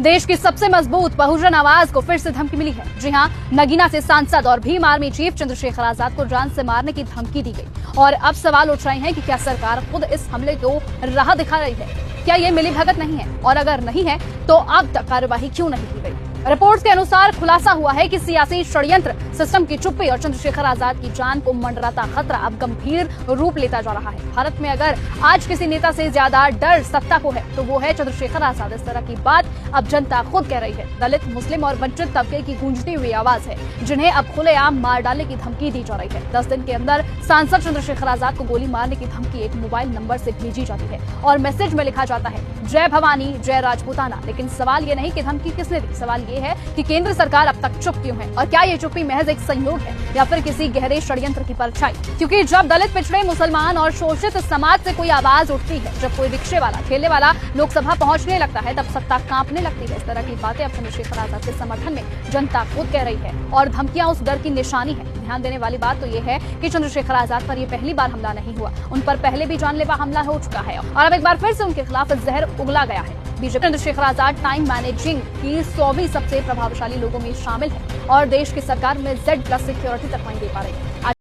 देश की सबसे मजबूत बहुजन आवाज को फिर से धमकी मिली है। जी हां, नगीना से सांसद और भीम आर्मी चीफ चंद्रशेखर आजाद को जान से मारने की धमकी दी गई और अब सवाल उठ रहे हैं कि क्या सरकार खुद इस हमले को राह दिखा रही है? क्या ये मिलीभगत नहीं है? और अगर नहीं है तो अब तक कार्यवाही क्यों नहीं की गई? रिपोर्ट्स के अनुसार खुलासा हुआ है कि सियासी षड्यंत्र, सिस्टम की चुप्पी और चंद्रशेखर आजाद की जान को मंडराता खतरा अब गंभीर रूप लेता जा रहा है। भारत में अगर आज किसी नेता से ज्यादा डर सत्ता को है तो वो है चंद्रशेखर आजाद। इस तरह की बात अब जनता खुद कह रही है। दलित, मुस्लिम और वंचित तबके की गूंजती हुई आवाज है, जिन्हें अब खुलेआम मार डालने की धमकी दी जा रही है। 10 दिन के अंदर सांसद चंद्रशेखर आजाद को गोली मारने की धमकी एक मोबाइल नंबर से भेजी जाती है और मैसेज में लिखा जाता है, जय भवानी, जय राजपूताना। लेकिन सवाल ये नहीं कि धमकी किसने दी, सवाल ये है कि केंद्र सरकार अब तक चुप क्यों है और क्या ये चुप्पी महज एक संयोग है या फिर किसी गहरे षड्यंत्र की परछाई? क्योंकि जब दलित, पिछड़े, मुसलमान और शोषित समाज से कोई आवाज उठती है, जब कोई रिक्शे वाला, ठेले वाला लोकसभा पहुंचने लगता है, तब सत्ता कांपने लगती है। इस तरह की बातें अब चंद्रशेखर आजाद के समर्थन में जनता खुद कह रही है और धमकियां उस डर की निशानी है। ध्यान देने वाली बात तो ये है कि चंद्रशेखर आजाद पर ये पहली बार हमला नहीं हुआ, उन पर पहले भी जानलेवा हमला हो चुका है और अब एक बार फिर से उनके खिलाफ जहर उगला गया है। BJP Chandrashekhar Azad time managing की 100वीं सबसे प्रभावशाली लोगों में शामिल है और देश की सरकार में Z+ सिक्योरिटी तक नहीं दे पा रही है।